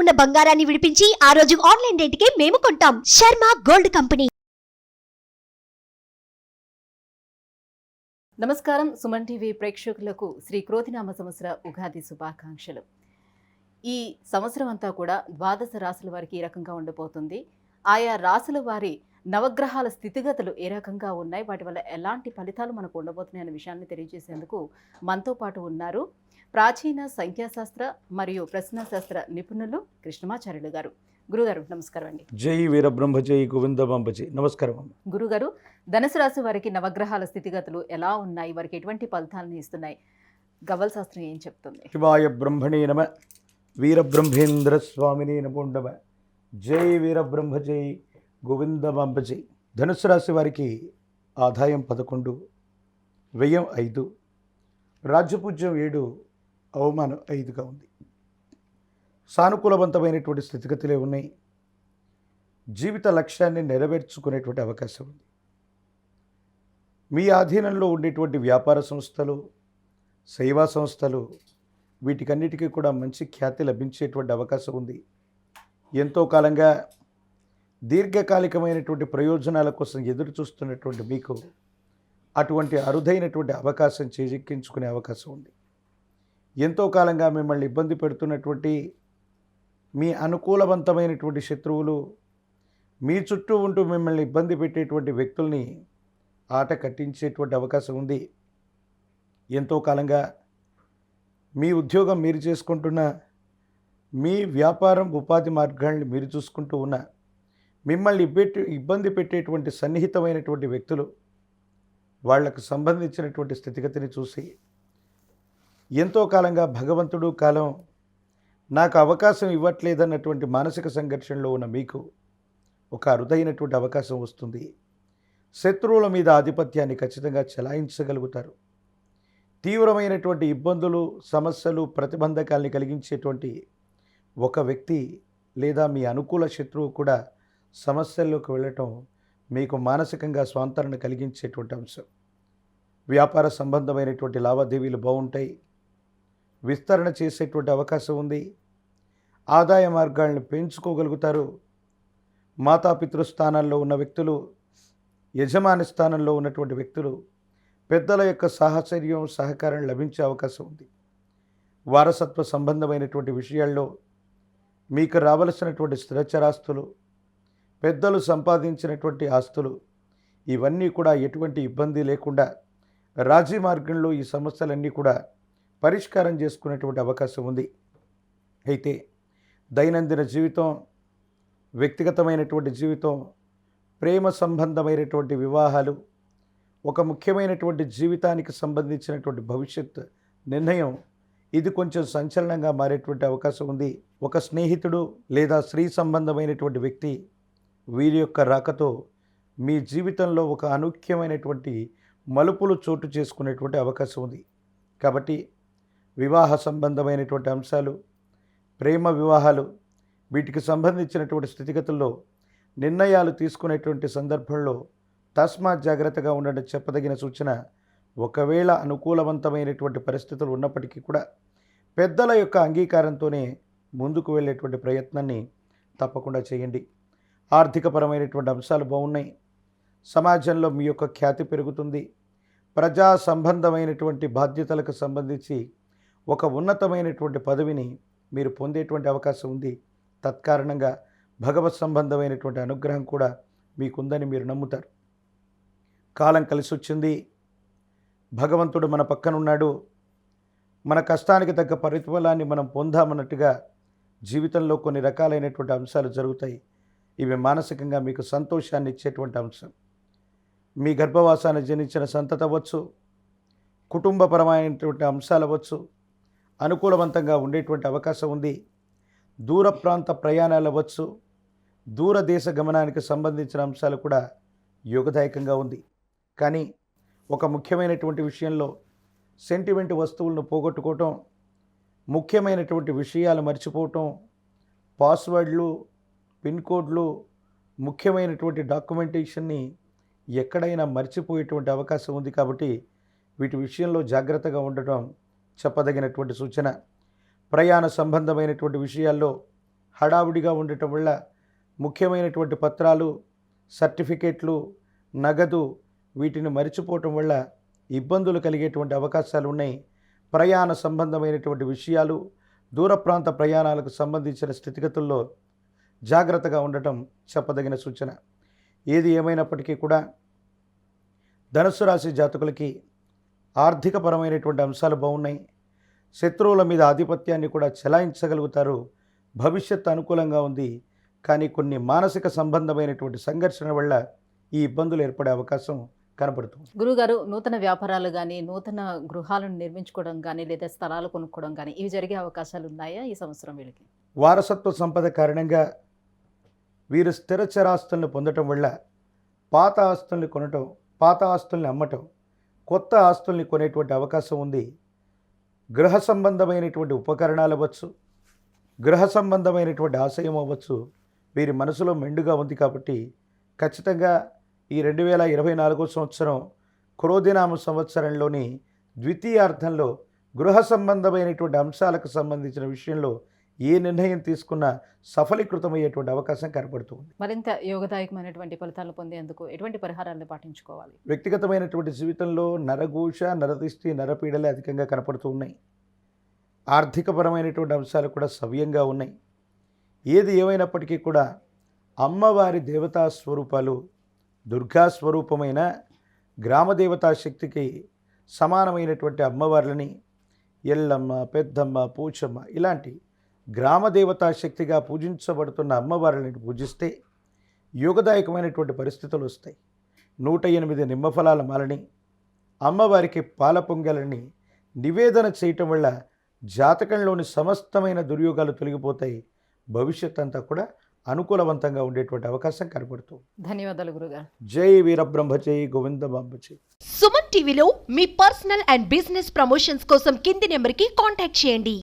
ఉన్న బంగారాన్ని విడిపించి ఆ రోజు ఆన్లైన్ రేటుకే మేము కొంటాం. Sharma gold company. నమస్కారం. సుమన్ టీవీ ప్రేక్షకులకు శ్రీ క్రోధినామ సంవత్సర ఉగాది శుభాకాంక్షలు. ఈ సంవత్సరం అంతా కూడా ద్వాదశ రాశుల వారికి ఏ రకంగా ఉండబోతుంది, ఆయా రాశుల వారి నవగ్రహాల స్థితిగతులు ఏ రకంగా ఉన్నాయి, వాటి వల్ల ఎలాంటి ఫలితాలు మనకు ఉండబోతున్నాయి అనే విషయాన్ని తెలియజేసేందుకు మనతో పాటు ఉన్నారు ప్రాచీన సంఖ్యాశాస్త్ర మరియు ప్రశ్నాశాస్త్ర నిపుణులు కృష్ణమాచార్యులు గారు. గురుగారు నమస్కారం అండి. జై వీరబ్రహ్మ జై గోవిందమాంబ జై. నమస్కారం. గురుగారు, ధనుసు రాశి వారికి నవగ్రహాల స్థితిగతులు ఎలా ఉన్నాయి, వారికి ఎటువంటి ఫలితాలను ఇస్తున్నాయి, గవ్వల శాస్త్రం ఏం చెప్తుంది? శివాయ బ్రహ్మణే నమ, వీరబ్రహ్మేంద్ర స్వామినే నమో నమ. జై వీరబ్రహ్మ జై గోవిందమాంబ జై. ధనుసు రాశి వారికి ఆదాయం 11, వ్యయం 5, రాజ్యపూజ్యం 7, అవమానం 5గా ఉంది. సానుకూలవంతమైనటువంటి స్థితిగతులే ఉన్నాయి. జీవిత లక్ష్యాన్ని నెరవేర్చుకునేటువంటి అవకాశం ఉంది. మీ ఆధీనంలో ఉండేటువంటి వ్యాపార సంస్థలు, సేవా సంస్థలు, వీటికన్నిటికీ కూడా మంచి ఖ్యాతి లభించేటువంటి అవకాశం ఉంది. ఎంతో కాలంగా దీర్ఘకాలికమైనటువంటి ప్రయోజనాల కోసం ఎదురు చూస్తున్నటువంటి మీకు అటువంటి అరుదైనటువంటి అవకాశం చేజిక్కించుకునే అవకాశం ఉంది. ఎంతో కాలంగా మిమ్మల్ని ఇబ్బంది పెడుతున్నటువంటి మీ అనుకూలవంతమైనటువంటి శత్రువులు, మీ చుట్టూ ఉంటూ మిమ్మల్ని ఇబ్బంది పెట్టేటువంటి వ్యక్తుల్ని ఆట కట్టించేటువంటి అవకాశం ఉంది. ఎంతో కాలంగా మీ ఉద్యోగం మీరు చేసుకుంటున్న, మీ వ్యాపారం ఉపాధి మార్గాల్ని మీరు చూసుకుంటూ ఉన్న మిమ్మల్ని ఇబ్బంది పెట్టేటువంటి సన్నిహితమైనటువంటి వ్యక్తులు, వాళ్లకు సంబంధించినటువంటి స్థితిగతిని చూసి ఎంతో కాలంగా భగవంతుడు కాలం నాకు అవకాశం ఇవ్వట్లేదన్నటువంటి మానసిక సంఘర్షణలో ఉన్న మీకు ఒక అరుదైనటువంటి అవకాశం వస్తుంది. శత్రువుల మీద ఆధిపత్యాన్ని ఖచ్చితంగా చెలాయించగలుగుతారు. తీవ్రమైనటువంటి ఇబ్బందులు, సమస్యలు, ప్రతిబంధకాల్ని కలిగించేటువంటి ఒక వ్యక్తి లేదా మీ అనుకూల శత్రువు కూడా సమస్యల్లోకి వెళ్ళటం మీకు మానసికంగా స్వాంతరణ కలిగించేటువంటి అంశం. వ్యాపార సంబంధమైనటువంటి లావాదేవీలు బాగుంటాయి. విస్తరణ చేసేటువంటి అవకాశం ఉంది. ఆదాయ మార్గాలను పెంచుకోగలుగుతారు. మాతాపితృ స్థానాల్లో ఉన్న వ్యక్తులు, యజమాని స్థానంలో ఉన్నటువంటి వ్యక్తులు, పెద్దల యొక్క సాహచర్యం, సహకారం లభించే అవకాశం ఉంది. వారసత్వ సంబంధమైనటువంటి విషయాల్లో మీకు రావలసినటువంటి స్థిరచరాస్తులు, పెద్దలు సంపాదించినటువంటి ఆస్తులు, ఇవన్నీ కూడా ఎటువంటి ఇబ్బంది లేకుండా రాజీ మార్గంలో ఈ సమస్యలన్నీ కూడా పరిష్కారం చేసుకునేటువంటి అవకాశం ఉంది. అయితే దైనందిన జీవితం, వ్యక్తిగతమైనటువంటి జీవితం, ప్రేమ సంబంధమైనటువంటి వివాహాలు, ఒక ముఖ్యమైనటువంటి జీవితానికి సంబంధించినటువంటి భవిష్యత్ నిర్ణయం, ఇది కొంచెం సంచలనంగా మారేటువంటి అవకాశం ఉంది. ఒక స్నేహితుడు లేదా స్త్రీ సంబంధమైనటువంటి వ్యక్తి, వీరి యొక్క రాకతో మీ జీవితంలో ఒక అనూఖ్యమైనటువంటి మలుపులు చోటు చేసుకునేటువంటి అవకాశం ఉంది. కాబట్టి వివాహ సంబంధమైనటువంటి అంశాలు, ప్రేమ వివాహాలు, వీటికి సంబంధించినటువంటి స్థితిగతుల్లో నిర్ణయాలు తీసుకునేటువంటి సందర్భంలో తస్మాత్ జాగ్రత్తగా ఉండడం చెప్పదగిన సూచన. ఒకవేళ అనుకూలవంతమైనటువంటి పరిస్థితులు ఉన్నప్పటికీ కూడా పెద్దల యొక్క అంగీకారంతోనే ముందుకు వెళ్ళేటువంటి ప్రయత్నాన్ని తప్పకుండా చేయండి. ఆర్థికపరమైనటువంటి అంశాలు బాగున్నాయి. సమాజంలో మీ యొక్క ఖ్యాతి పెరుగుతుంది. ప్రజా సంబంధమైనటువంటి బాధ్యతలకు సంబంధించి ఒక ఉన్నతమైనటువంటి పదవిని మీరు పొందేటువంటి అవకాశం ఉంది. తత్కారణంగా భగవత్ సంబంధమైనటువంటి అనుగ్రహం కూడా మీకుందని మీరు నమ్ముతారు. కాలం కలిసి వచ్చింది. భగవంతుడు మన పక్కనున్నాడు. మన కష్టానికి తగ్గ ప్రతిఫలాన్ని మనం పొందామన్నట్టుగా జీవితంలో కొన్ని రకాలైనటువంటి అంశాలు జరుగుతాయి. ఇవి మానసికంగా మీకు సంతోషాన్ని ఇచ్చేటువంటి అంశం. మీ గర్భవాసాన్ని జనించిన సంతతి అవ్వచ్చు, కుటుంబపరమైనటువంటి అంశాలు అవ్వచ్చు, అనుకూలవంతంగా ఉండేటువంటి అవకాశం ఉంది. దూర ప్రాంత ప్రయాణాలు అవ్వచ్చు, దూరదేశ గమనానికి సంబంధించిన అంశాలు కూడా యోగదాయకంగా ఉంది. కానీ ఒక ముఖ్యమైనటువంటి విషయంలో సెంటిమెంట్ వస్తువులను పోగొట్టుకోవటం, ముఖ్యమైనటువంటి విషయాలు మర్చిపోవటం, పాస్వర్డ్లు, పిన్ కోడ్లు, ముఖ్యమైనటువంటి డాక్యుమెంటేషన్ని ఎక్కడైనా మర్చిపోయేటువంటి అవకాశం ఉంది. కాబట్టి వీటి విషయంలో జాగ్రత్తగా ఉండటం చెప్పదగినటువంటి సూచన. ప్రయాణ సంబంధమైనటువంటి విషయాల్లో హడావుడిగా ఉండటం వల్ల ముఖ్యమైనటువంటి పత్రాలు, సర్టిఫికేట్లు, నగదు వీటిని మరిచిపోవటం వల్ల ఇబ్బందులు కలిగేటువంటి అవకాశాలు ఉన్నాయి. ప్రయాణ సంబంధమైనటువంటి విషయాలు, దూర ప్రాంత ప్రయాణాలకు సంబంధించిన స్థితిగతుల్లో జాగ్రత్తగా ఉండటం చెప్పదగిన సూచన. ఏది ఏమైనప్పటికీ కూడా ధనుస్సు రాశి జాతకులకి ఆర్థికపరమైనటువంటి అంశాలు బాగున్నాయి. శత్రువుల మీద ఆధిపత్యాన్ని కూడా చెలాయించగలుగుతారు. భవిష్యత్తు అనుకూలంగా ఉంది. కానీ కొన్ని మానసిక సంబంధమైనటువంటి సంఘర్షణ వల్ల ఈ ఇబ్బందులు ఏర్పడే అవకాశం కనబడుతుంది. గురుగారు, నూతన వ్యాపారాలు కానీ, నూతన గృహాలను నిర్మించుకోవడం కానీ, లేదా స్థలాలు కొనుక్కోవడం కానీ ఇవి జరిగే అవకాశాలు ఉన్నాయా ఈ సంవత్సరం వీళ్ళకి? వారసత్వ సంపద కారణంగా వీరు స్థిరచరాస్తుల్ని పొందటం వల్ల పాత ఆస్తుల్ని కొనటం, పాత ఆస్తుల్ని అమ్మటం, కొత్త ఆస్తుల్ని కొనేటువంటి అవకాశం ఉంది. గృహ సంబంధమైనటువంటి ఉపకరణాలు అవ్వచ్చు, గృహ సంబంధమైనటువంటి ఆశయం అవ్వచ్చు, వీరి మనసులో మెండుగా ఉంది. కాబట్టి ఖచ్చితంగా ఈ 2024 సంవత్సరం క్రోధినామ సంవత్సరంలోని ద్వితీయార్థంలో గృహ సంబంధమైనటువంటి అంశాలకు సంబంధించిన విషయంలో ఏ నిర్ణయం తీసుకున్నా సఫలీకృతమయ్యేటువంటి అవకాశం కనపడుతుంది. మరింత యోగదాయకమైనటువంటి ఫలితాలు పొందేందుకు ఎటువంటి పరిహారాలను పాటించుకోవాలి? వ్యక్తిగతమైనటువంటి జీవితంలో నరఘోష, నరదిష్టి, నరపీడలే అధికంగా కనపడుతూ ఉన్నాయి. ఆర్థికపరమైనటువంటి అంశాలు కూడా సవ్యంగా ఉన్నాయి. ఏది ఏమైనప్పటికీ కూడా అమ్మవారి దేవతా స్వరూపాలు, దుర్గా స్వరూపమైన గ్రామదేవతా శక్తికి సమానమైనటువంటి అమ్మవార్లని ఎల్లమ్మ, పెద్దమ్మ, పూచమ్మ ఇలాంటి గ్రామదేవతా శక్తిగా పూజించబడుతున్న అమ్మవారిని పూజిస్తే యోగదాయకమైనటువంటి పరిస్థితులు వస్తాయి. 108 నిమ్మఫలాల మాలని, అమ్మవారికి పాల పొంగలని నివేదన చేయటం వల్ల జాతకంలోని సమస్తమైన దుర్యోగాలు తొలగిపోతాయి. భవిష్యత్ అంతా కూడా అనుకూలవంతంగా ఉండేటువంటి అవకాశం కనబడుతుంది. ధన్యవాదాలు గురుగారు. జై వీరబ్రహ్మ జై గోవిందమాంబ జై. సుమన్ టీవీలో మీ పర్సనల్ అండ్ బిజినెస్ ప్రమోషన్స్ కోసం కింది నెంబర్కి కాంటాక్ట్ చేయండి.